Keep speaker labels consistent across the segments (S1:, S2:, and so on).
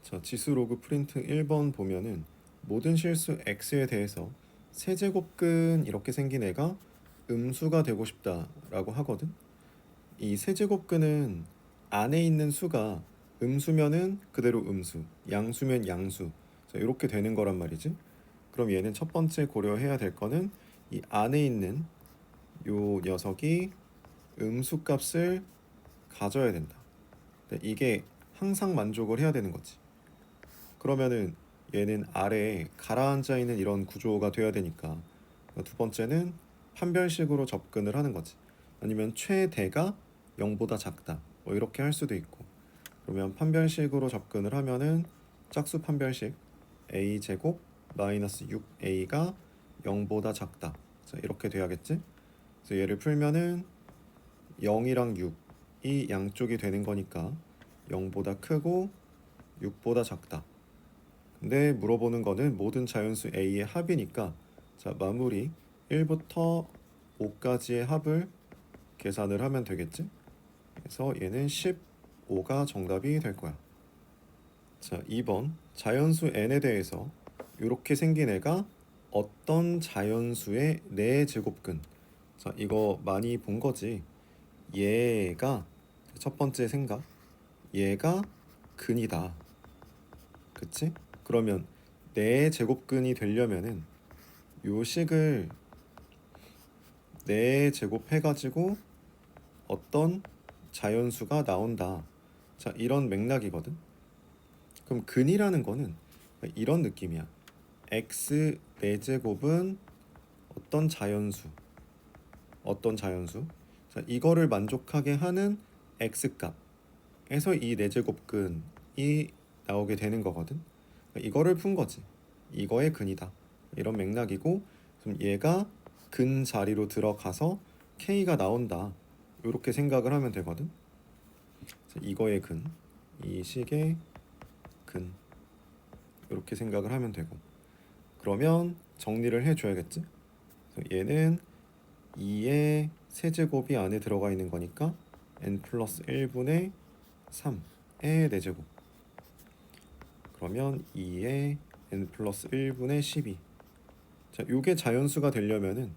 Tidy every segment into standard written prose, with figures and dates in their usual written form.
S1: 자, 지수 로그 프린트 1번 보면은 모든 실수 x에 대해서 세제곱근 이렇게 생긴 애가 음수가 되고 싶다라고 하거든. 이 세제곱근은 안에 있는 수가 음수면은 그대로 음수, 양수면 양수. 자, 이렇게 되는 거란 말이지. 그럼 얘는 첫 번째 고려해야 될 거는 이 안에 있는 요 녀석이 음수 값을 가져야 된다. 이게 항상 만족을 해야 되는 거지. 그러면은 얘는 아래에 가라앉아 있는 이런 구조가 돼야 되니까 두 번째는 판별식으로 접근을 하는 거지. 아니면 최대가 0보다 작다 뭐 이렇게 할 수도 있고. 그러면 판별식으로 접근을 하면은 짝수 판별식 a 제곱 마이너스 6a가 0보다 작다. 자, 이렇게 돼야겠지. 그래서 얘를 풀면은 0이랑 6이 양쪽이 되는 거니까 0보다 크고 6보다 작다. 근데 물어보는 거는 모든 자연수 A의 합이니까, 자, 마무리 1부터 5까지의 합을 계산을 하면 되겠지. 그래서 얘는 15가 정답이 될 거야. 자, 2번 자연수 n에 대해서 이렇게 생긴 애가 어떤 자연수의 4제곱근. 자, 이거 많이 본 거지. 얘가 첫 번째 생각, 얘가 근이다. 그치? 그러면 4제곱근이 되려면은 요 식을 4제곱해가지고 어떤 자연수가 나온다. 자, 이런 맥락이거든. 그럼 근이라는 거는 이런 느낌이야. x 4제곱은 어떤 자연수, 어떤 자연수. 자, 이거를 만족하게 하는 x 값에서 이 4제곱근이 나오게 되는 거거든. 이거를 푼 거지. 이거의 근이다. 이런 맥락이고, 그럼 얘가 근 자리로 들어가서 k가 나온다. 이렇게 생각을 하면 되거든. 이거의 근, 이 식의 근, 이렇게 생각을 하면 되고. 그러면 정리를 해줘야겠지. 그래서 얘는 2의 세제곱이 안에 들어가 있는 거니까 n 플러스 1분의 3의 4제곱. 그러면 2의 n 플러스 1분의 12. 자, 요게 자연수가 되려면은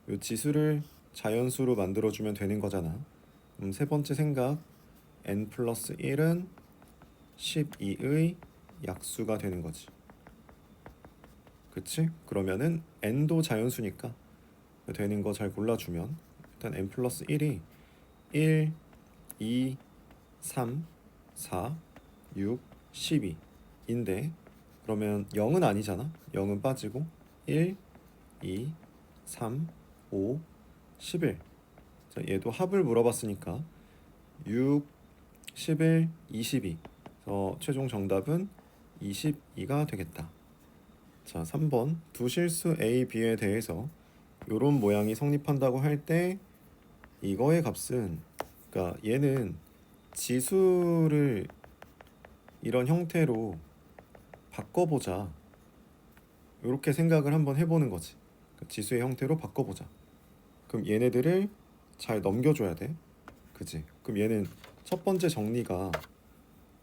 S1: 요 지수를 자연수로 만들어주면 되는 거잖아. 세 번째 생각, n 플러스 1은 12의 약수가 되는 거지. 그치? 그러면은 n도 자연수니까 되는 거 잘 골라주면 일단 n 플러스 1이 1, 2, 3, 4, 6, 12인데 그러면 0은 아니잖아. 0은 빠지고 1, 2, 3, 5, 11. 자, 얘도 합을 물어봤으니까 6, 11, 22. 그래서 최종 정답은 22가 되겠다. 자, 3번 두 실수 A, B에 대해서 이런 모양이 성립한다고 할 때 이거의 값은, 그러니까 얘는 지수를 이런 형태로 바꿔보자. 이렇게 생각을 한번 해보는 거지. 그러니까 지수의 형태로 바꿔보자. 그럼 얘네들을 잘 넘겨줘야 돼. 그지? 그럼 얘는 첫 번째 정리가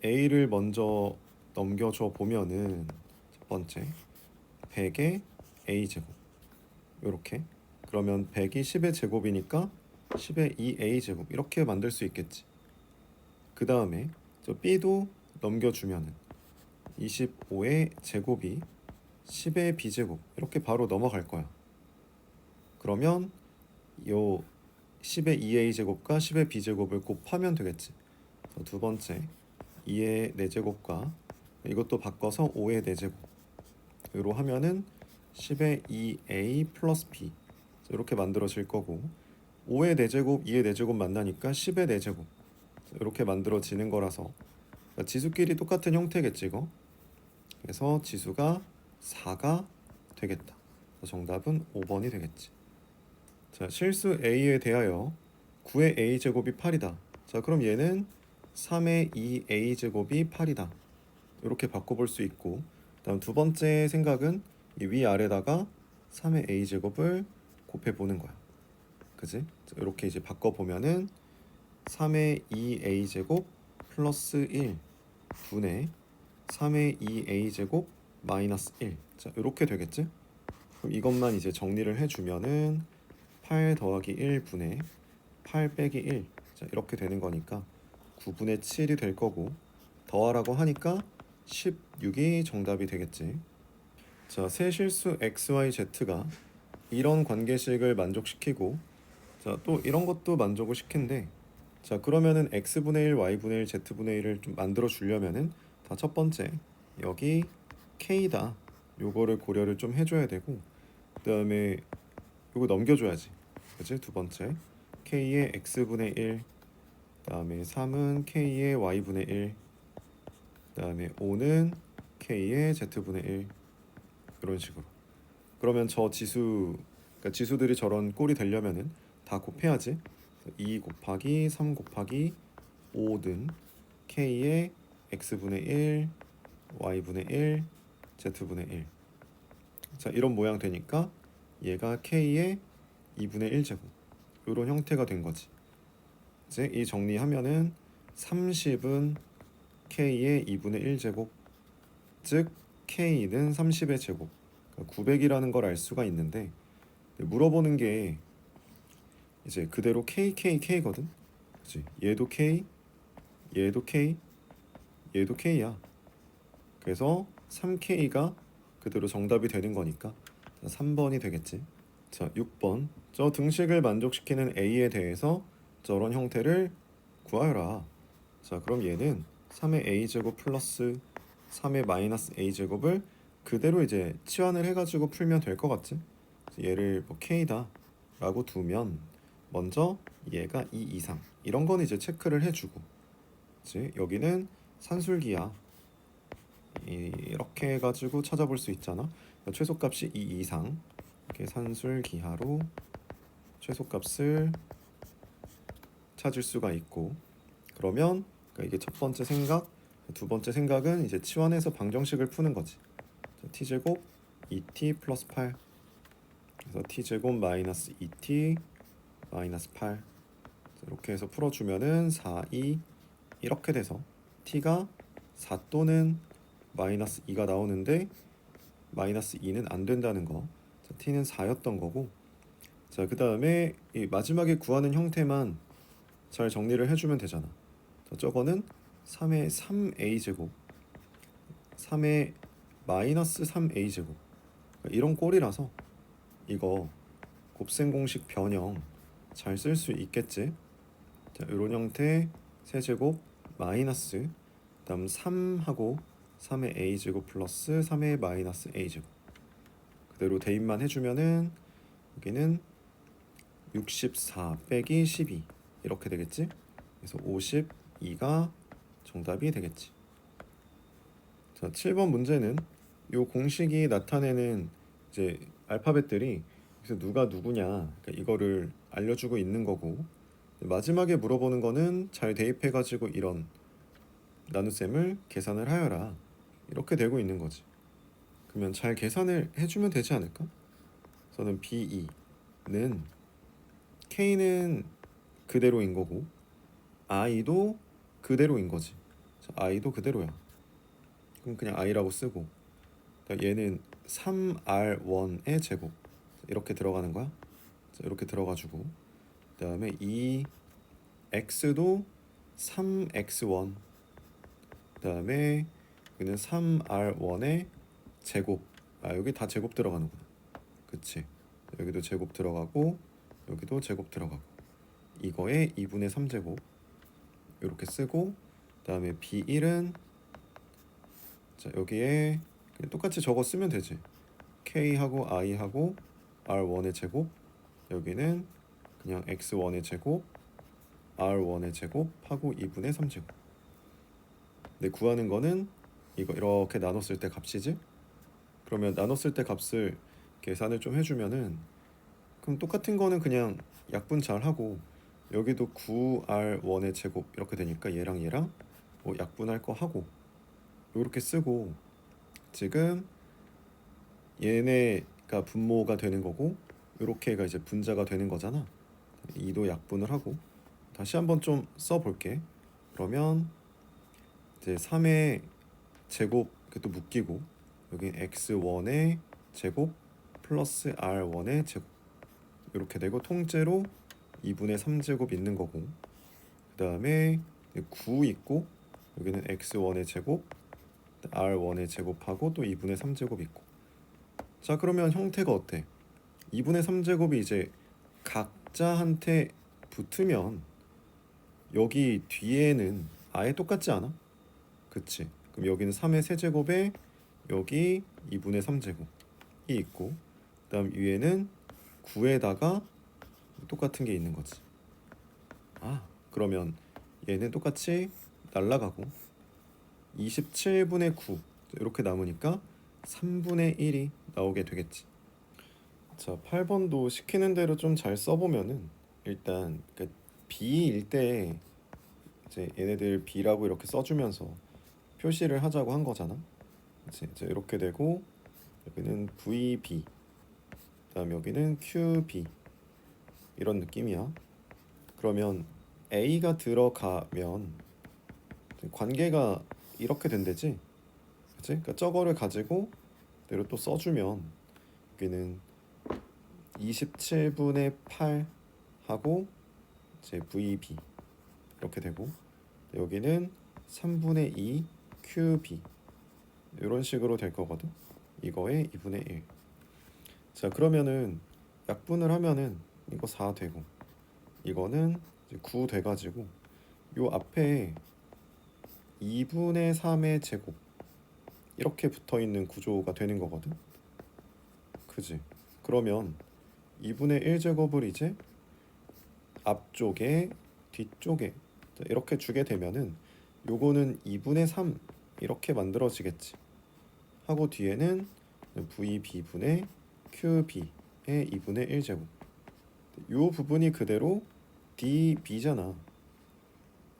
S1: A를 먼저 넘겨줘 보면은 첫 번째 100의 A제곱 요렇게. 그러면 100이 10의 제곱이니까 10의 2A제곱 이렇게 만들 수 있겠지. 그 다음에 저 B도 넘겨주면은 25의 제곱이 10의 B제곱 이렇게 바로 넘어갈 거야. 그러면 요 10의 2a 제곱과 10의 b제곱을 곱하면 되겠지. 그래서 두 번째 2의 4제곱과 이것도 바꿔서 5의 4제곱으로 하면은 10의 2a 플러스 b 이렇게 만들어질 거고 5의 4제곱, 2의 4제곱 만나니까 10의 4제곱 이렇게 만들어지는 거라서 그러니까 지수끼리 똑같은 형태겠지 이거. 그래서 지수가 4가 되겠다. 정답은 5번이 되겠지. 자, 실수 a에 대하여 9의 a제곱이 8이다. 자, 그럼 얘는 3의 2a제곱이 8이다. 이렇게 바꿔볼 수 있고, 다음 두 번째 생각은 이 위아래다가 3의 a제곱을 곱해보는 거야. 그지? 자, 이렇게 이제 바꿔보면은 3의 2a제곱 플러스 1 분의 3의 2a 제곱 마이너스 1. 자, 이렇게 되겠지? 그럼 이것만 이제 정리를 해주면은 8 더하기 1분의 8 빼기 1. 자, 이렇게 되는 거니까 9분의 7이 될 거고, 더하라고 하니까 16이 정답이 되겠지. 자, 세실수 x, y, z가 이런 관계식을 만족시키고, 자, 또 이런 것도 만족을 시킨대. 자, 그러면은 x분의 1, y분의 1, z분의 1을 좀 만들어 주려면은 다 첫 번째 여기 k다. 요거를 고려를 좀 해줘야 되고, 그다음에 요거 넘겨줘야지. 그치? 두 번째 k의 x분의 1, 그다음에 3은 k의 y분의 1, 그다음에 5는 k의 z분의 1. 이런 식으로. 그러면 저 지수, 그러니까 지수들이 저런 꼴이 되려면은 다 곱해야지. 2 곱하기 3 곱하기 5는 k의 x분의 1, y분의 1, z분의 1. 자, 이런 모양 되니까 얘가 k의 2분의 1제곱, 이런 형태가 된 거지. 이제 이 정리하면은 30은 k의 2분의 1제곱, 즉 k는 30의 제곱, 그러니까 900이라는 걸 알 수가 있는데, 물어보는 게 이제 그대로 KKK거든. 그치? 얘도 K, 얘도 K, 얘도 K야. 그래서 3K가 그대로 정답이 되는 거니까 3번이 되겠지. 자, 6번. 저 등식을 만족시키는 A에 대해서 저런 형태를 구하여라. 자, 그럼 얘는 3의 A제곱 플러스 3의 마이너스 A제곱을 그대로 이제 치환을 해가지고 풀면 될 것 같지? 얘를 뭐 K다 라고 두면 먼저 얘가 2 이상, 이런 거는 이제 체크를 해주고, 그치? 여기는 산술기야. 이렇게 해가지고 찾아볼 수 있잖아. 최소값이 2 이상, 이렇게 산술기하로 최소값을 찾을 수가 있고, 그러면 그러니까 이게 첫 번째 생각, 두 번째 생각은 이제 치환해서 방정식을 푸는 거지. t제곱 2t 플러스 8, 그래서 t제곱 마이너스 2t 마이너스 8. 이렇게 해서 풀어주면은 4, 2 이렇게 돼서 t가 4 또는 마이너스 2가 나오는데 마이너스 2는 안 된다는 거. 자, t는 4였던 거고. 자, 그 다음에 이 마지막에 구하는 형태만 잘 정리를 해주면 되잖아. 자, 저거는 3의 3a 제곱, 3의 마이너스 3a 제곱, 그러니까 이런 꼴이라서 이거 곱셈 공식 변형 잘 쓸 수 있겠지. 자, 이런 형태 세제곱 마이너스, 그다음 3하고 3의 a제곱 플러스 3의 마이너스 a제곱 그대로 대입만 해주면은 여기는 64 빼기 12 이렇게 되겠지. 그래서 52가 정답이 되겠지. 자, 7번 문제는 요 공식이 나타내는 이제 알파벳들이 그래서 누가 누구냐, 그러니까 이거를 알려주고 있는 거고, 마지막에 물어보는 거는 잘 대입해가지고 이런 나눗셈을 계산을 하여라, 이렇게 되고 있는 거지. 그러면 잘 계산을 해주면 되지 않을까? 저는 B2는 K는 그대로인 거고 I도 그대로인 거지. 자, I도 그대로야. 그럼 그냥 I라고 쓰고, 그러니까 얘는 3R1의 제곱 이렇게 들어가는 거야. 자, 이렇게 들어가지고, 그 다음에 이 X도 3X1, 그 다음에 여기는 3R1의 제곱. 아, 여기 다 제곱 들어가는구나. 그치? 여기도 제곱 들어가고 여기도 제곱 들어가고, 이거에 2분의 3제곱 이렇게 쓰고, 그 다음에 B1은 자, 여기에 그냥 똑같이 저거 쓰면 되지. K하고 I하고 R1의 제곱, 여기는 그냥 X1의 제곱, R1의 제곱 하고 2분의 3제곱. 근데 구하는 거는 이거 이렇게 나눴을 때 값이지? 그러면 나눴을 때 값을 계산을 좀 해주면은, 그럼 똑같은 거는 그냥 약분 잘 하고, 여기도 9R1의 제곱 이렇게 되니까 얘랑 얘랑 뭐 약분할 거 하고 이렇게 쓰고, 지금 얘네가 분모가 되는 거고 이렇게가 이제 분자가 되는 거잖아. 2도 약분을 하고 다시 한번 좀 써볼게. 그러면 이제 3의 제곱 이렇게 또 묶이고, 여기 x1의 제곱 플러스 r1의 제곱 이렇게 되고, 통째로 2분의 3제곱 있는 거고, 그 다음에 9 있고, 여기는 x1의 제곱 r1의 제곱하고 또 2분의 3제곱 있고. 자, 그러면 형태가 어때? 2분의 3제곱이 이제 각자한테 붙으면 여기 뒤에는 아예 똑같지 않아? 그치? 그럼 여기는 3의 세제곱에 여기 2분의 3제곱이 있고, 그 다음 위에는 9에다가 똑같은 게 있는 거지. 그러면 얘는 똑같이 날라가고 27분의 9 이렇게 남으니까 3분의 1이 나오게 되겠지. 자, 8번도 시키는 대로 좀 잘 써보면은 일단 B일 때 이제 얘네들 B라고 이렇게 써주면서 표시를 하자고 한 거잖아. 그치? 이제 이렇게 되고, 여기는 VB, 그다음 여기는 QB 이런 느낌이야. 그러면 A가 들어가면 관계가 이렇게 된대지, 그치? 그러니까 저거를 가지고 그대로 또 써주면 여기는 27분의 8 하고 이제 VB 이렇게 되고, 여기는 3분의 2 QB 이런 식으로 될 거거든. 이거에 2분의 1. 자, 그러면은 약분을 하면은 이거 4 되고, 이거는 이제 9 돼가지고, 요 앞에 2분의 3의 제곱 이렇게 붙어있는 구조가 되는 거거든. 그지? 그러면 2분의 1제곱을 이제 앞쪽에 뒤쪽에 이렇게 주게 되면은 요거는 2분의 3 이렇게 만들어지겠지 하고, 뒤에는 VB분의 QB의 2분의 1제곱, 요 부분이 그대로 DB잖아.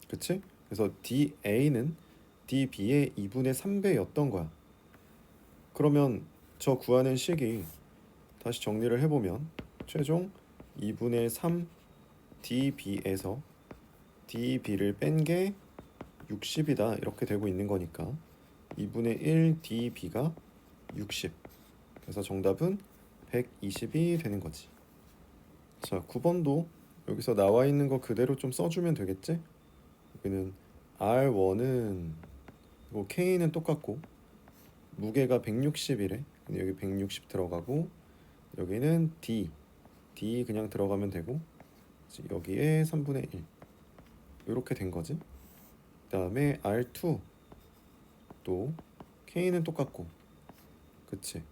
S1: 그치? 그래서 DA는 DB의 2분의 3배였던 거야. 그러면 저 구하는 식이 다시 정리를 해보면 최종 2분의 3 DB에서 DB를 뺀 게 60이다 이렇게 되고 있는 거니까 2분의 1 DB가 60. 그래서 정답은 120이 되는 거지. 자, 9번도 여기서 나와 있는 거 그대로 좀 써주면 되겠지? 여기는 R1은 그리고 K는 똑같고 무게가 160이래. 근데 여기 160 들어가고, 여기는 D 그냥 들어가면 되고, 여기에 3분의 1 이렇게 된 거지. 그 다음에 R2 또 K는 똑같고, 그치?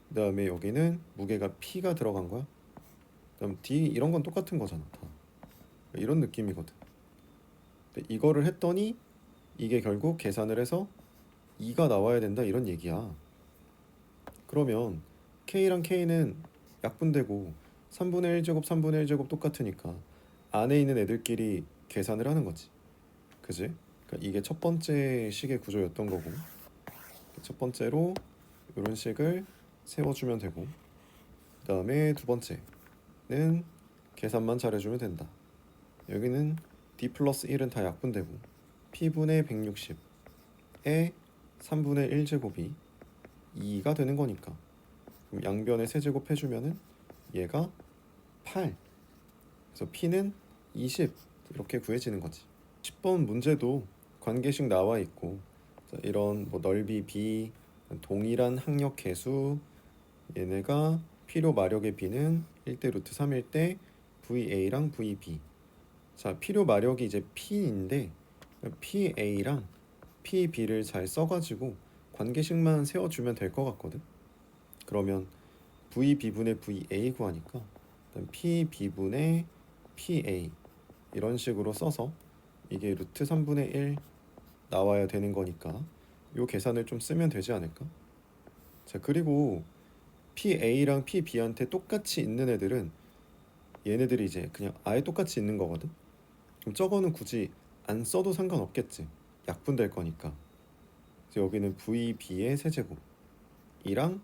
S1: 그 다음에 여기는 무게가 P가 들어간 거야. 그다음 D 이런 건 똑같은 거잖아 다. 이런 느낌이거든. 근데 이거를 했더니 이게 결국 계산을 해서 2가 나와야 된다 이런 얘기야. 그러면 K랑 K는 약분되고 3분의 1제곱 3분의 1제곱 똑같으니까 안에 있는 애들끼리 계산을 하는 거지. 그지? 그러니까 이게 첫 번째 식의 구조였던 거고, 첫 번째로 이런 식을 세워주면 되고, 그 다음에 두 번째는 계산만 잘해주면 된다. 여기는 D 플러스 1은 다 약분되고 P분의 160에 3분의 1제곱이 2가 되는 거니까, 그럼 양변에 세제곱 해주면은 얘가 8. 그래서 P는 20 이렇게 구해지는 거지. 10번 문제도 관계식 나와 있고, 이런 뭐 넓이 B, 동일한 항력 계수, 얘네가 필요 마력의 B는 1대 루트 3일 때 VA랑 VB. 자, 필요 마력이 이제 P인데 PA랑 PB를 잘 써가지고 관계식만 세워주면 될 것 같거든. 그러면 VB분의 VA 구하니까 PB분의 PA 이런 식으로 써서 이게 루트 3분의 1 나와야 되는 거니까 요 계산을 좀 쓰면 되지 않을까? 자, 그리고 PA랑 PB한테 똑같이 있는 애들은 얘네들이 이제 그냥 아예 똑같이 있는 거거든. 그럼 저거는 굳이 안 써도 상관없겠지. 약분될 거니까. 그래서 여기는 VB의 세제곱 이랑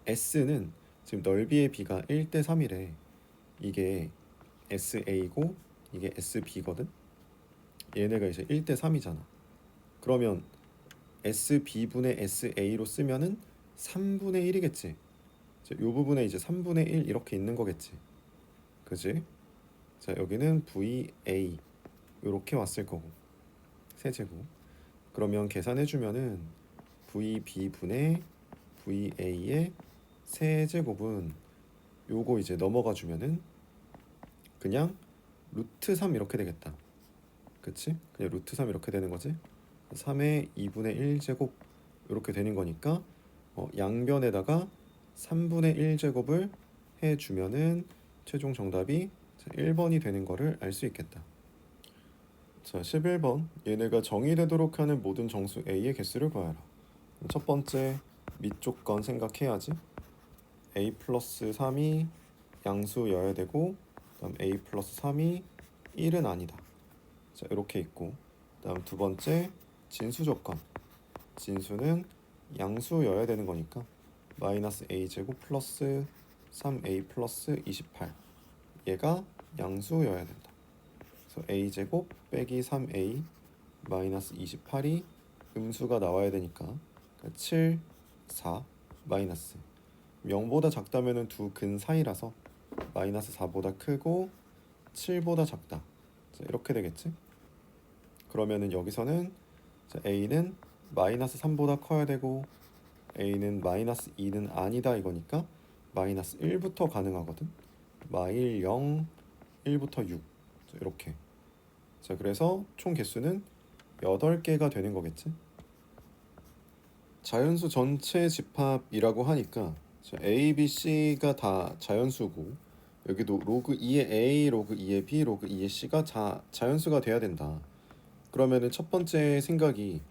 S1: S는 지금 넓이의 B가 1대 3이래. 이게 SA고 이게 SB거든. 얘네가 이제 1대 3이잖아. 그러면 SB분의 SA로 쓰면은 3분의 1이겠지. 이 부분에 이제 3분의 1 이렇게 있는 거겠지. 그지? 자, 여기는 VA 이렇게 왔을 거고 세제곱. 그러면 계산해 주면은 VB분의 VA의 세제곱은 요거 이제 넘어가 주면은 그냥 루트 3 이렇게 되겠다. 그치? 그냥 루트 3 이렇게 되는 거지. 3의 2분의 1제곱 이렇게 되는 거니까 양변에다가 3분의 1제곱을 해주면은 최종 정답이 1번이 되는 거를 알 수 있겠다. 자, 11번. 얘네가 정의되도록 하는 모든 정수 A의 개수를 구하라. 첫 번째 밑조건 생각해야지. A 플러스 3이 양수여야 되고, 그다음 A 플러스 3이 1은 아니다. 자, 이렇게 있고, 그다음 두 번째 진수 조건. 진수는 양수여야 되는 거니까 마이너스 A 제곱 플러스 3A 플러스 28. 얘가 양수여야 된다. 그래서 A 제곱 빼기 3A 마이너스 28이 음수가 나와야 되니까 7, 4 마이너스 0보다 작다면은 두 근 사이라서 마이너스 4보다 크고 7보다 작다. 자, 이렇게 되겠지? 그러면은 여기서는 A는 마이너스 3보다 커야 되고 A는 마이너스 2는 아니다 이거니까 마이너스 1부터 가능하거든. 마일 0, 1부터 6. 자, 이렇게. 자, 그래서 총 개수는 8개가 되는 거겠지. 자연수 전체 집합이라고 하니까 A, B, C가 다 자연수고 여기도 로그 2의 A, 로그 2의 B, 로그 2의 C가 자연수가 돼야 된다. 그러면은 첫 번째 생각이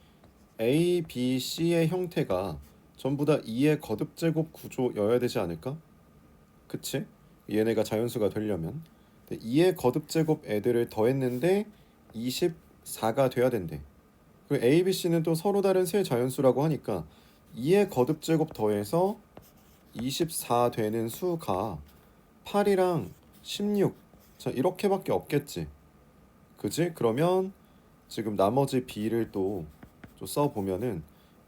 S1: A, B, C의 형태가 전부 다 2의 거듭제곱 구조여야 되지 않을까? 그치? 얘네가 자연수가 되려면 2의 거듭제곱 애들을 더했는데 24가 돼야 된대. 그리고 A, B, C는 또 서로 다른 세 자연수라고 하니까 2의 거듭제곱 더해서 24 되는 수가 8이랑 16 자, 이렇게밖에 없겠지. 그지? 그러면 지금 나머지 B를 또 써보면은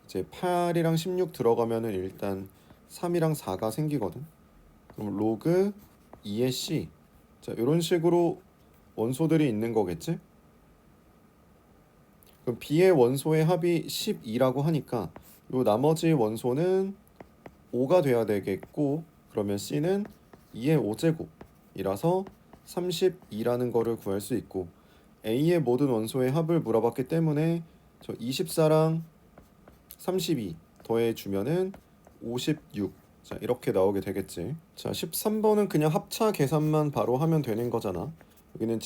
S1: 이제 8이랑 16 들어가면은 일단 3이랑 4가 생기거든. 그럼 로그 2의 C 자, 이런 식으로 원소들이 있는 거겠지? 그럼 B의 원소의 합이 12라고 하니까 요 나머지 원소는 5가 돼야 되겠고 그러면 C는 2의 5제곱이라서 32라는 거를 구할 수 있고 A의 모든 원소의 합을 물어봤기 때문에 저 24랑 32 더해주면은 56 자, 이렇게 나오게 되겠지. 자, 13번은 그냥 합차 계산만 바로 하면 되는 거잖아. 여기는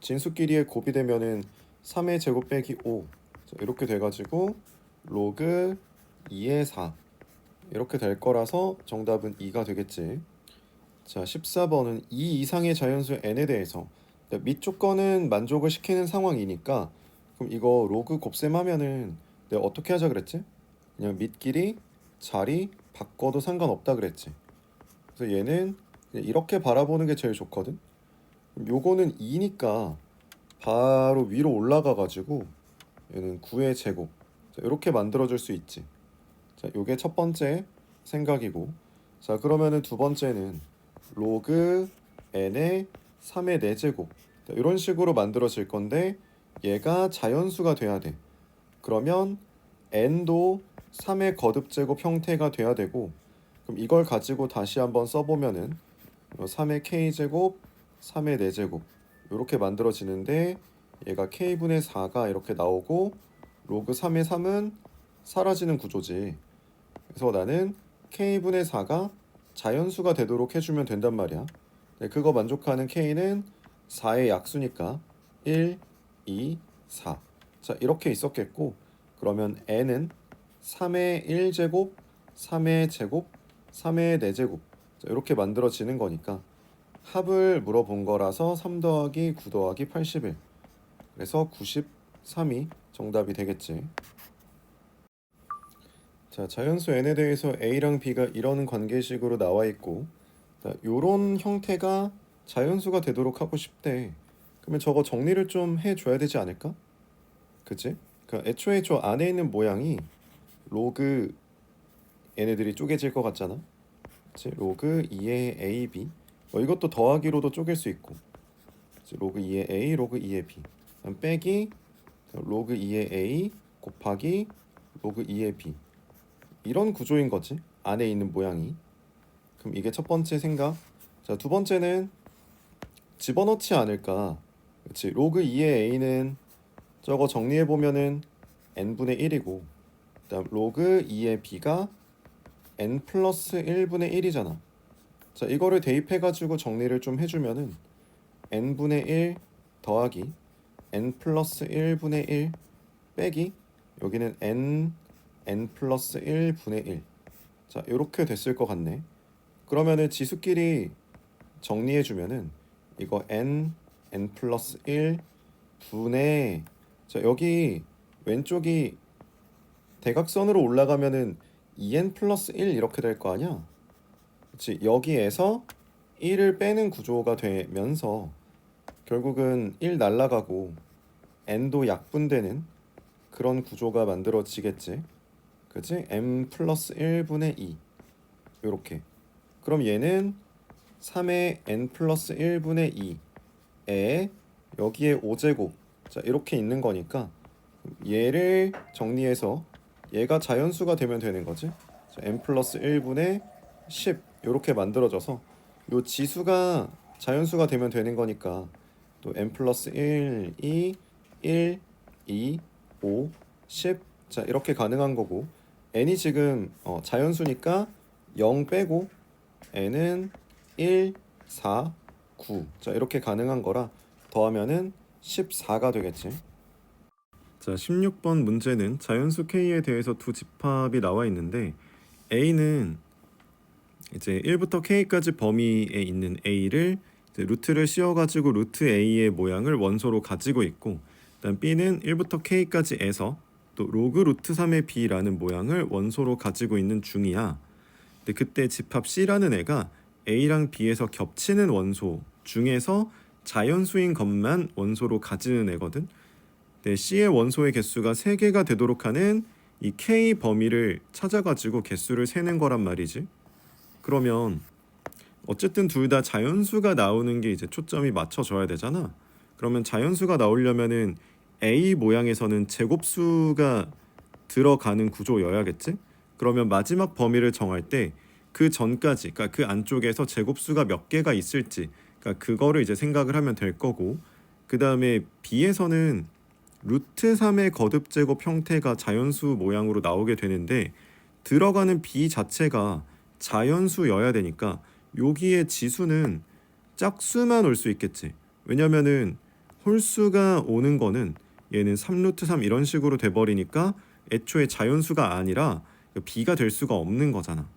S1: 진수끼리의 곱이 되면은 3의 제곱 빼기 5 자, 이렇게 돼가지고 로그 2의 4 이렇게 될 거라서 정답은 2가 되겠지. 자, 14번은 2 이상의 자연수 n에 대해서 밑 조건은 만족을 시키는 상황이니까 그럼 이거 로그 곱셈하면은 내가 어떻게 하자 그랬지? 그냥 밑끼리 자리 바꿔도 상관없다 그랬지. 그래서 얘는 그냥 이렇게 바라보는 게 제일 좋거든. 요거는 2니까 바로 위로 올라가 가지고 얘는 9의 제곱 자, 이렇게 만들어 줄 수 있지. 자, 요게 첫 번째 생각이고 자, 그러면은 두 번째는 로그 n의 3의 4제곱 이런 식으로 만들어질 건데 얘가 자연수가 돼야 돼. 그러면 n도 3의 거듭제곱 형태가 돼야 되고 그럼 이걸 가지고 다시 한번 써보면은 3의 k제곱 3의 4제곱 이렇게 만들어지는데 얘가 k분의 4가 이렇게 나오고 로그 3의 3은 사라지는 구조지. 그래서 나는 k분의 4가 자연수가 되도록 해주면 된단 말이야. 네, 그거 만족하는 k는 4의 약수니까 1, 2, 4. 자, 이렇게 있었겠고 그러면 n은 3의 1제곱, 3의 제곱, 3의 4제곱 자, 이렇게 만들어지는 거니까 합을 물어본 거라서 3 더하기 9 더하기 81 그래서 93이 정답이 되겠지. 자, 자연수 n에 대해서 a랑 b가 이런 관계식으로 나와 있고 자, 요런 형태가 자연수가 되도록 하고 싶대. 그러면 저거 정리를 좀 해줘야 되지 않을까? 그치? 그러니까 애초에 저 안에 있는 모양이 로그 얘네들이 쪼개질 것 같잖아. 그치? 로그 2의 AB 이것도 더하기로도 쪼갤 수 있고, 그치? 로그 2의 A, 로그 2의 B, 그럼 빼기 로그 2의 A 곱하기 로그 2의 B, 이런 구조인 거지, 안에 있는 모양이. 그럼 이게 첫 번째 생각. 자, 두 번째는 집어넣지 않을까. 그치? 로그 2의 A는 저거 정리해 보면은 n분의 1이고, 그다음 로그 2의 B가 n 플러스 1분의 1이잖아. 자, 이거를 대입해가지고 정리를 좀 해주면은 n분의 1 더하기 n 플러스 1분의 1 빼기 여기는 n 플러스 1분의 1. 자, 이렇게 됐을 것 같네. 그러면은 지수끼리 정리해주면은 이거 n 플러스 1 분의, 자, 여기 왼쪽이 대각선으로 올라가면은 2n 플러스 1 이렇게 될 거 아니야. 그치? 여기에서 1을 빼는 구조가 되면서 결국은 1 날라가고 n도 약분되는 그런 구조가 만들어지겠지. 그치? m 플러스 1분의 2 요렇게. 그럼 얘는 3의 n 플러스 1분의 2에 여기에 5제곱, 자, 이렇게 있는 거니까 얘를 정리해서 얘가 자연수가 되면 되는 거지. 자, n 플러스 1분의 10 이렇게 만들어져서 요 지수가 자연수가 되면 되는 거니까 또 n 플러스 1, 2, 1, 2, 5, 10, 자, 이렇게 가능한 거고, n이 지금 자연수니까 0 빼고 n은 1, 4, 9, 자, 이렇게 가능한 거라 더하면은 14가 되겠지. 자, 16번 문제는 자연수 K에 대해서 두 집합이 나와 있는데, A는 이제 1부터 K까지 범위에 있는 A를 이제 루트를 씌워가지고 루트 A의 모양을 원소로 가지고 있고, 그다음 B는 1부터 K까지에서 또 로그 루트 3의 B라는 모양을 원소로 가지고 있는 중이야. 근데 그때 집합 C라는 애가 A랑 B에서 겹치는 원소 중에서 자연수인 것만 원소로 가지는 애거든. 네, C의 원소의 개수가 3개가 되도록 하는 이 K 범위를 찾아가지고 개수를 세는 거란 말이지. 그러면 어쨌든 둘 다 자연수가 나오는 게 이제 초점이 맞춰져야 되잖아. 그러면 자연수가 나오려면은 A 모양에서는 제곱수가 들어가는 구조여야겠지? 그러면 마지막 범위를 정할 때 그 전까지, 그러니까 그 안쪽에서 제곱수가 몇 개가 있을지, 그러니까 그거를 이제 생각을 하면 될 거고, 그 다음에 B에서는 루트 3의 거듭제곱 형태가 자연수 모양으로 나오게 되는데 들어가는 B 자체가 자연수여야 되니까 여기에 지수는 짝수만 올 수 있겠지. 왜냐면은 홀수가 오는 거는 얘는 3루트 3 이런 식으로 돼버리니까 애초에 자연수가 아니라 B가 될 수가 없는 거잖아.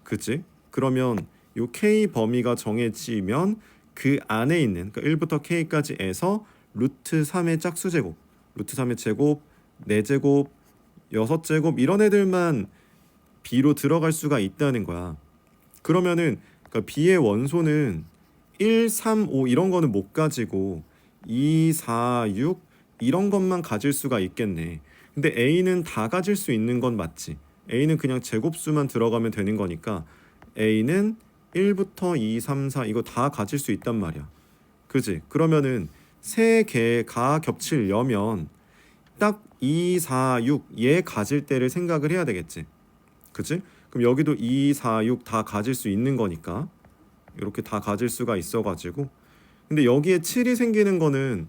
S1: 그치? 그러면 요 K 범위가 정해지면 그 안에 있는, 그러니까 1부터 K까지에서 루트 3의 짝수제곱, 루트 3의 제곱, 4제곱, 6제곱 이런 애들만 B로 들어갈 수가 있다는 거야. 그러면은 그러니까 B의 원소는 1, 3, 5 이런 거는 못 가지고 2, 4, 6 이런 것만 가질 수가 있겠네. 근데 A는 다 가질 수 있는 건 맞지. A는 그냥 제곱수만 들어가면 되는 거니까 A는 1부터 2, 3, 4 이거 다 가질 수 있단 말이야. 그지? 그러면은 세 개가 겹치려면 딱 2, 4, 6 얘 가질 때를 생각을 해야 되겠지. 그치? 그럼 여기도 2, 4, 6 다 가질 수 있는 거니까 이렇게 다 가질 수가 있어가지고, 근데 여기에 7이 생기는 거는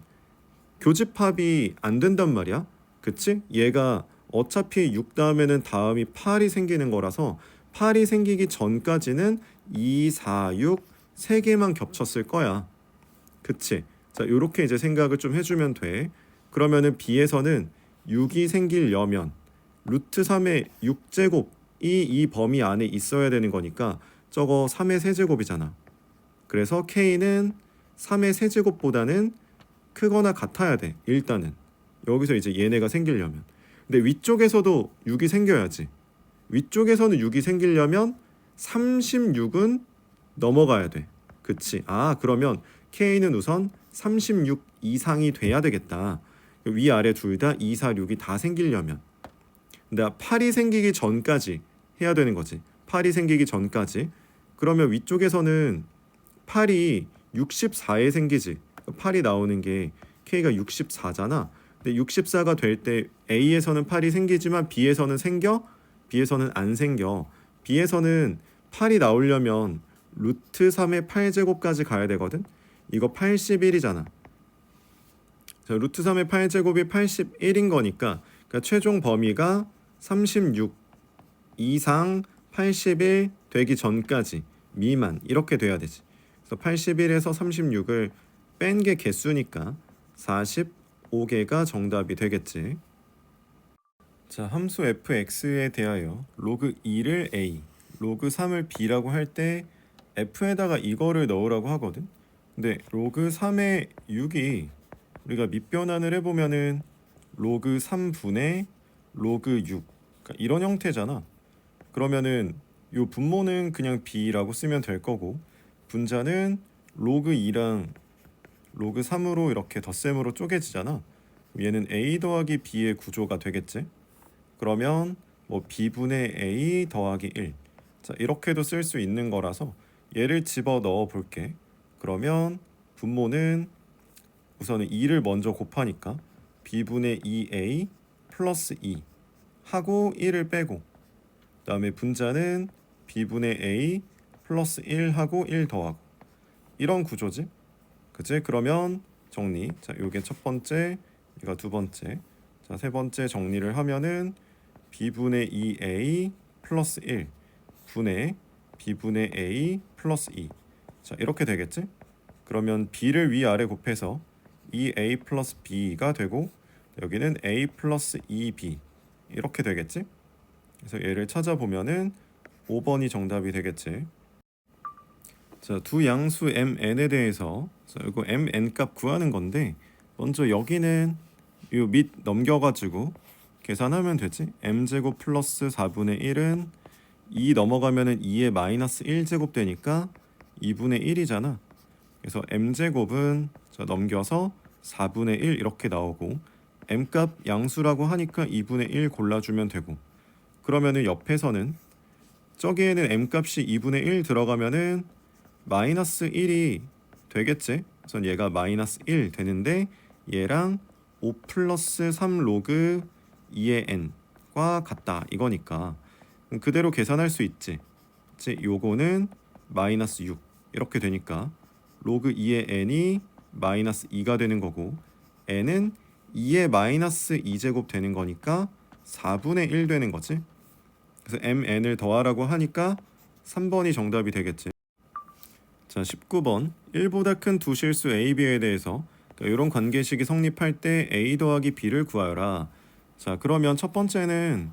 S1: 교집합이 안 된단 말이야. 그치? 얘가 어차피 6 다음에는 다음이 8이 생기는 거라서 8이 생기기 전까지는 2, 4, 6 3개만 겹쳤을 거야. 그치? 자, 요렇게 이제 생각을 좀 해주면 돼. 그러면은 B에서는 6이 생기려면 루트 3의 6제곱이 이 범위 안에 있어야 되는 거니까 저거 3의 세제곱이잖아. 그래서 K는 3의 세제곱보다는 크거나 같아야 돼. 일단은 여기서 이제 얘네가 생기려면. 근데 위쪽에서도 6이 생겨야지. 위쪽에서는 6이 생기려면 36은 넘어가야 돼. 그치? 아, 그러면 K는 우선 36 이상이 돼야 되겠다. 위아래 둘 다 2, 4, 6이 다 생기려면. 근데 8이 생기기 전까지 해야 되는 거지. 8이 생기기 전까지. 그러면 위쪽에서는 8이 64에 생기지. 8이 나오는 게 K가 64잖아. 근데 64가 될 때 A에서는 8이 생기지만 B에서는 생겨? B에서는 안 생겨. B에서는 8이 나오려면 루트 3의 8제곱까지 가야 되거든. 이거 81이잖아. 자, 루트 3의 8제곱이 81인 거니까 그러니까 최종 범위가 36 이상 81 되기 전까지 미만 이렇게 돼야 되지. 그래서 81에서 36을 뺀 게 개수니까 45개가 정답이 되겠지. 자, 함수 fx에 대하여 로그 2를 a, 로그 3을 b라고 할 때 f에다가 이거를 넣으라고 하거든. 근데 로그 3의 6이 우리가 밑변환을 해보면은 로그 3분의 로그 6, 그러니까 이런 형태잖아. 그러면은 요 분모는 그냥 b라고 쓰면 될 거고 분자는 로그 2랑 로그 3으로 이렇게 덧셈으로 쪼개지잖아. 얘는 a 더하기 b의 구조가 되겠지. 그러면 뭐 b분의 a 더하기 1, 자 이렇게도 쓸 수 있는 거라서 얘를 집어 넣어 볼게. 그러면 분모는 우선은 2를 먼저 곱하니까 b분의 2a 플러스 2 하고 1을 빼고, 그 다음에 분자는 b분의 a 플러스 1 하고 1 더하고, 이런 구조지. 그치? 그러면 정리. 자, 요게 첫 번째, 이거 두 번째. 자, 세 번째 정리를 하면은 b분의 2a 플러스 1 분의 b분의 a 플러스 2. 자, 이렇게 되겠지? 그러면 b를 위아래 곱해서 2a 플러스 b가 되고 여기는 a 플러스 2b 이렇게 되겠지? 그래서 얘를 찾아보면은 5번이 정답이 되겠지. 자, 두 양수 mn에 대해서 자, 이거 mn 값 구하는 건데 먼저 여기는 요 밑 넘겨가지고 계산하면 되지. m제곱 플러스 4분의 1은 2 넘어가면은 2의 마이너스 1제곱 되니까 2분의 1이잖아. 그래서 m제곱은 자, 넘겨서 4분의 1 이렇게 나오고 m값 양수라고 하니까 2분의 1 골라주면 되고, 그러면은 옆에서는 저기에는 m값이 2분의 1 들어가면은 마이너스 1이 되겠지. 그래서 얘가 마이너스 1 되는데 얘랑 5 플러스 3 로그 2의 n과 같다 이거니까 그대로 계산할 수 있지. 그치? 요거는 마이너스 6 이렇게 되니까 로그 2의 n이 마이너스 2가 되는 거고 n은 2의 마이너스 2제곱 되는 거니까 4분의 1 되는 거지. 그래서 mn을 더하라고 하니까 3번이 정답이 되겠지. 자, 19번 1보다 큰 두 실수 a, b에 대해서 이런 관계식이 성립할 때 a 더하기 b를 구하여라. 자, 그러면 첫 번째는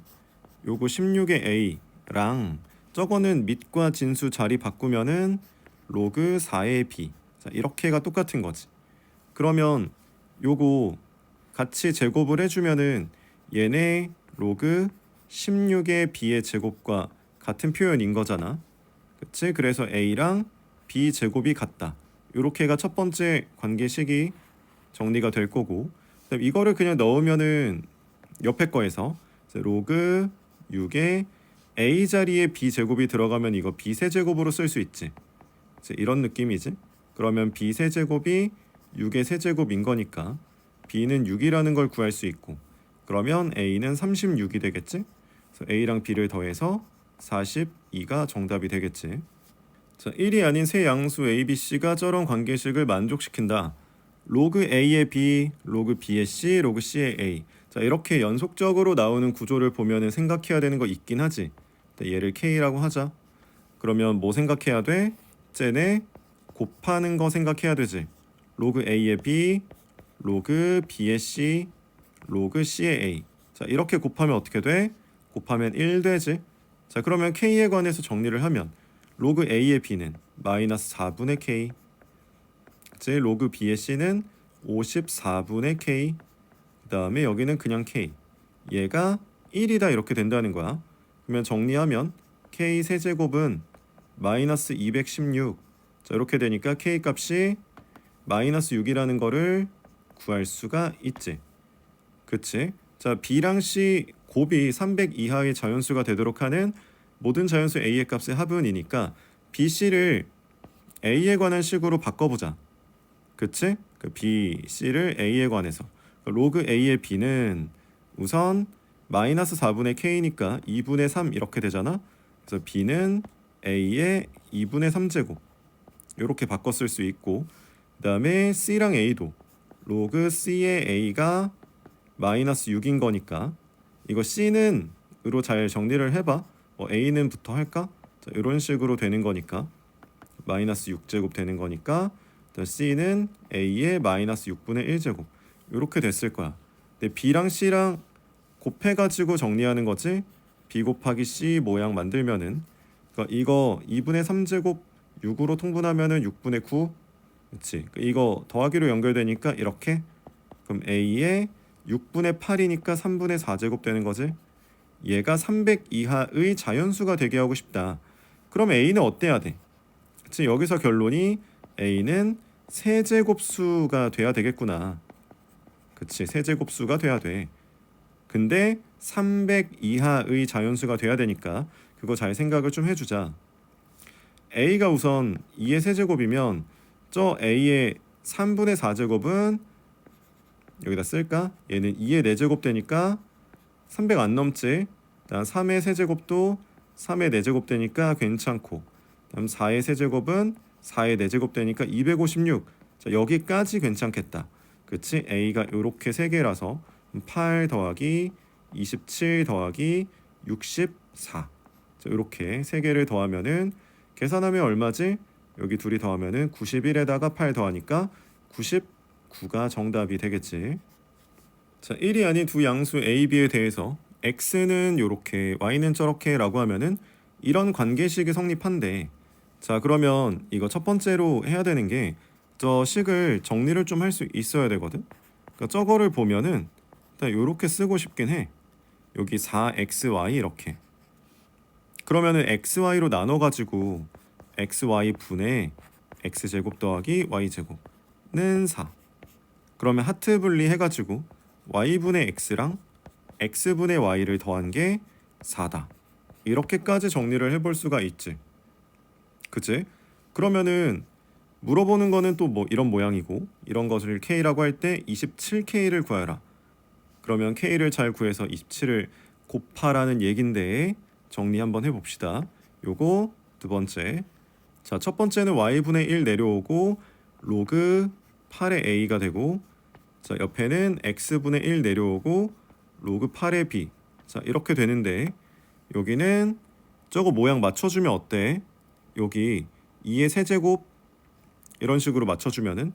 S1: 요거 16의 a랑 저거는 밑과 진수 자리 바꾸면은 로그 4의 b. 자, 이렇게가 똑같은 거지. 그러면 요거 같이 제곱을 해주면은 얘네 로그 16의 b의 제곱과 같은 표현인 거잖아. 그치? 그래서 a랑 b 제곱이 같다. 요렇게가 첫 번째 관계식이 정리가 될 거고, 그다음 이거를 그냥 넣으면은 옆에 거에서 로그 6의 a 자리에 b 제곱이 들어가면 이거 b 세제곱으로 쓸 수 있지. 이런 느낌이지. 그러면 b 세제곱이 6의 세제곱인 거니까 b는 6이라는 걸 구할 수 있고, 그러면 a는 36이 되겠지. 그래서 a랑 b를 더해서 42가 정답이 되겠지. 자, 1이 아닌 세 양수 a, b, c가 저런 관계식을 만족시킨다. 로그 a의 b, 로그 b의 c, 로그 c의 a. 자, 이렇게 연속적으로 나오는 구조를 보면은 생각해야 되는 거 있긴 하지. 얘를 k라고 하자. 그러면 뭐 생각해야 돼? 쟤네 곱하는 거 생각해야 되지. 로그 a의 b, 로그 b의 c, 로그 c의 a. 자, 이렇게 곱하면 어떻게 돼? 곱하면 1 되지. 자, 그러면 k에 관해서 정리를 하면 로그 a의 b는 마이너스 4분의 k, 즉 로그 b의 c는 54분의 k, 그 다음에 여기는 그냥 k, 얘가 1이다 이렇게 된다는 거야. 그러면 정리하면 k 세제곱은 마이너스 216. 자, 이렇게 되니까 k 값이 마이너스 6이라는 거를 구할 수가 있지. 그치? 자, B랑 C 곱이 300 이하의 자연수가 되도록 하는 모든 자연수 A의 값의 합은이니까 B, C를 A에 관한 식으로 바꿔보자. 그치? 그 B, C를 A에 관해서 로그 A의 B는 우선 마이너스 4분의 K니까 2분의 3 이렇게 되잖아. 그래서 B는 A의 2분의 3제곱 이렇게 바꿔 쓸 수 있고, 그 다음에 C랑 A도 로그 C의 A가 마이너스 6인 거니까 이거 C는 으로 잘 정리를 해봐. A는 부터 할까? 자, 이런 식으로 되는 거니까 마이너스 6제곱 되는 거니까 C는 A의 마이너스 6분의 1제곱 이렇게 됐을 거야. 근데 B랑 C랑 곱해가지고 정리하는 거지. B 곱하기 C 모양 만들면은 그러니까 이거 2분의 3제곱 6으로 통분하면은 6분의 9. 그치? 이거 더하기로 연결되니까 이렇게. 그럼 A의 6분의 8이니까 3분의 4제곱 되는 거지. 얘가 300 이하의 자연수가 되게 하고 싶다. 그럼 A는 어때야 돼? 그치? 여기서 결론이 A는 세제곱수가 돼야 되겠구나. 그치? 세제곱수가 돼야 돼. 근데 300 이하의 자연수가 돼야 되니까 그거 잘 생각을 좀 해주자. A가 우선 2의 세제곱이면 저 A의 3분의 4제곱은 여기다 쓸까? 얘는 2의 4제곱 되니까 300 안 넘지. 다음 3의 세제곱도 3의 4제곱 되니까 괜찮고, 다음 4의 세제곱은 4의 4제곱 되니까 256. 자, 여기까지 괜찮겠다. 그치? A가 이렇게 3개라서 8 더하기 27 더하기 64. 자, 이렇게 3개를 더하면은 계산하면 얼마지? 여기 둘이 더하면은 91에다가 8 더하니까 99가 정답이 되겠지. 자, 1이 아닌 두 양수 A, B에 대해서 X는 요렇게 Y는 저렇게 라고 하면은 이런 관계식이 성립한대. 자, 그러면 이거 첫 번째로 해야 되는 게 저 식을 정리를 좀 할 수 있어야 되거든. 그러니까 저거를 보면은 일단 요렇게 쓰고 싶긴 해. 여기 4XY 이렇게. 그러면은 XY로 나눠가지고 XY 분의 X제곱 더하기 Y제곱는 4. 그러면 하트 분리 해가지고 Y분의 X랑 X분의 Y를 더한 게 4다. 이렇게까지 정리를 해볼 수가 있지. 그치? 그러면은 물어보는 거는 또 뭐 이런 모양이고, 이런 것을 K라고 할 때 27K를 구하라. 그러면 K를 잘 구해서 27을 곱하라는 얘긴데 정리 한번 해봅시다. 요거 두 번째. 자, 첫 번째는 Y분의 1 내려오고 로그 8의 A가 되고, 자, 옆에는 X분의 1 내려오고 로그 8의 B. 자, 이렇게 되는데 여기는 저거 모양 맞춰주면 어때? 여기 2의 세제곱 이런 식으로 맞춰주면은,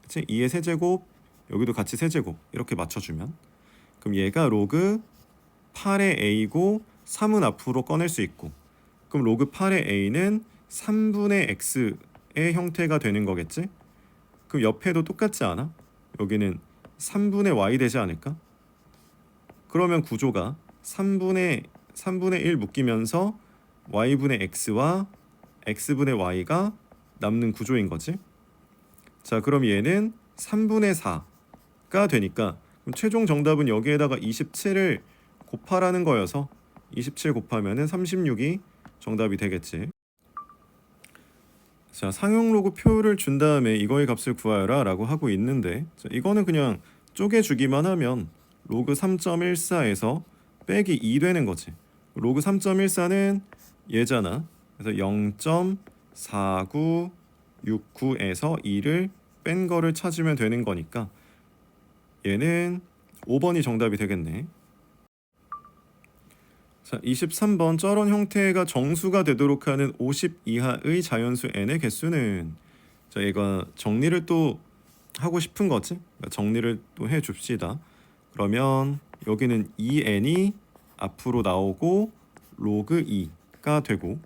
S1: 그치? 2의 세제곱 여기도 같이 세제곱 이렇게 맞춰주면, 그럼 얘가 로그 8의 A고 3은 앞으로 꺼낼 수 있고, 그럼 로그 8의 A는 3분의 X의 형태가 되는 거겠지? 그럼 옆에도 똑같지 않아? 여기는 3분의 Y 되지 않을까? 그러면 구조가 3분의 1 묶이면서 Y분의 X와 X분의 Y가 남는 구조인 거지. 자, 그럼 얘는 3분의 4가 되니까 그럼 최종 정답은 여기에다가 27을 곱하라는 거여서 27 곱하면은 36이 정답이 되겠지. 자, 상용 로그 표를 준 다음에 이거의 값을 구하여라 라고 하고 있는데, 자, 이거는 그냥 쪼개주기만 하면 로그 3.14에서 빼기 2 되는 거지. 로그 3.14는 얘잖아. 그래서 0.4969에서 2를 뺀 거를 찾으면 되는 거니까 얘는 5번이 정답이 되겠네. 자, 23번 저런 형태가 정수가 되도록 하는 50 이하의 자연수 n의 개수는, 자, 얘가 정리를 또 하고 싶은 거지. 그러니까 정리를 또 해줍시다. 그러면 여기는 2n이 앞으로 나오고 로그 2가 되고,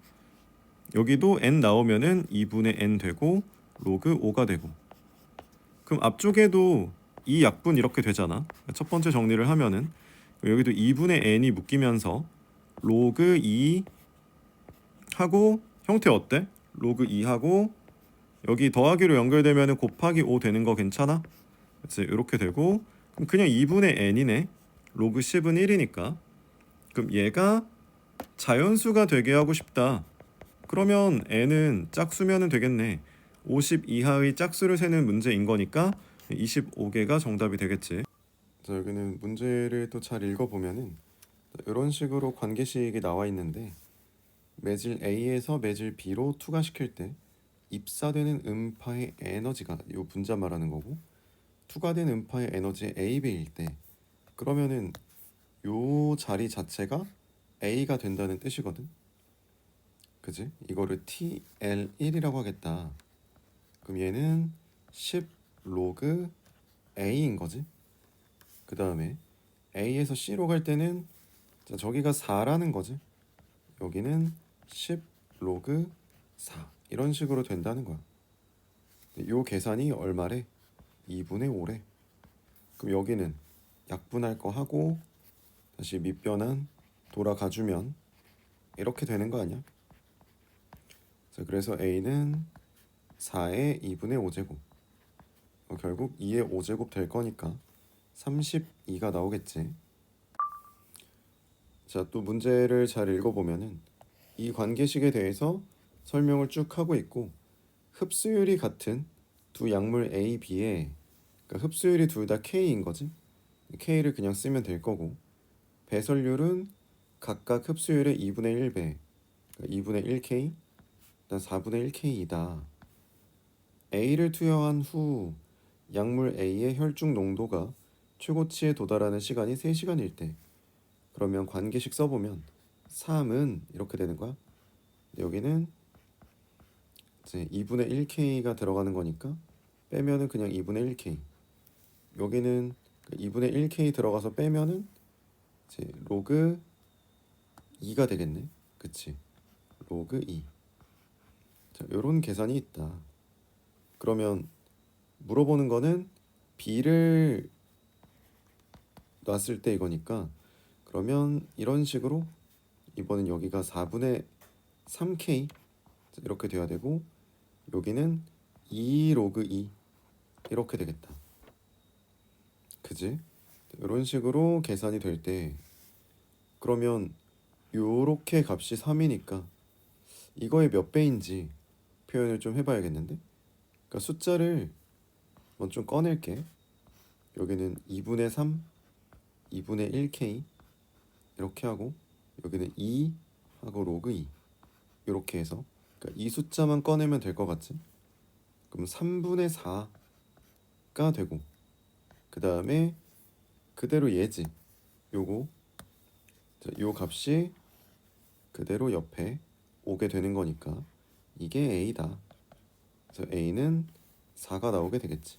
S1: 여기도 n 나오면은 2분의 n 되고 로그 5가 되고, 그럼 앞쪽에도 이 약분 이렇게 되잖아. 첫 번째 정리를 하면은 여기도 2분의 n이 묶이면서 로그 2 하고 형태 어때? 로그 2 하고 여기 더하기로 연결되면은 곱하기 5 되는 거 괜찮아? 그치? 이렇게 되고 그럼 그냥 2분의 n이네. 로그 10은 1이니까. 그럼 얘가 자연수가 되게 하고 싶다. 그러면 n은 짝수면은 되겠네. 50 이하의 짝수를 세는 문제인 거니까 25개가 정답이 되겠지. 자, 여기는 문제를 또 잘 읽어보면은 이런 식으로 관계식이 나와 있는데 매질 A에서 매질 B로 투과시킬 때 입사되는 음파의 에너지가 요 분자 말하는 거고 투과된 음파의 에너지 AB일 때 그러면은 요 자리 자체가 A가 된다는 뜻이거든. 그지? 이거를 TL1이라고 하겠다. 그럼 얘는 10 로그 A인 거지. 그 다음에 A에서 C로 갈 때는 자, 저기가 4라는 거지. 여기는 10 로그 4 이런 식으로 된다는 거야. 요 계산이 얼마래? 2분의 5래. 그럼 여기는 약분할 거 하고 다시 밑변환 돌아가주면 이렇게 되는 거 아니야? 자, 그래서 A는 4의 2분의 5제곱. 결국 2의 5제곱 될 거니까 32가 나오겠지. 자, 또 문제를 잘 읽어보면은 이 관계식에 대해서 설명을 쭉 하고 있고 흡수율이 같은 두 약물 A, B에 그러니까 흡수율이 둘 다 K인 거지. K를 그냥 쓰면 될 거고 배설률은 각각 흡수율의 2분의 1배, 그러니까 2분의 1K, 일단 4분의 1K이다. A를 투여한 후 약물 A의 혈중 농도가 최고치에 도달하는 시간이 3시간일 때 그러면 관계식 써보면 3은 이렇게 되는 거야. 여기는 이제 2분의 1K가 들어가는 거니까 빼면은 그냥 2분의 1K. 여기는 2분의 1K 들어가서 빼면은 이제 로그 2가 되겠네. 그치? 로그 2. 자, 요런 계산이 있다. 그러면 물어보는 거는 B를 놨을 때 이거니까 그러면 이런 식으로 이번엔 여기가 4분의 3K 이렇게 돼야 되고 여기는 2 로그 2 이렇게 되겠다. 그지? 이런 식으로 계산이 될 때 그러면 요렇게 값이 3이니까 이거의 몇 배인지 표현을 좀 해봐야겠는데 그러니까 숫자를 먼저 좀 꺼낼게. 여기는 2분의 3, 2분의 1K 이렇게 하고 여기는 2 하고 로그 2 이렇게 해서 그러니까 이 숫자만 꺼내면 될 것 같지? 그럼 3분의 4가 되고 그 다음에 그대로 얘지. 요거 자, 요 값이 그대로 옆에 오게 되는 거니까 이게 A다. 그래서 A는 4가 나오게 되겠지.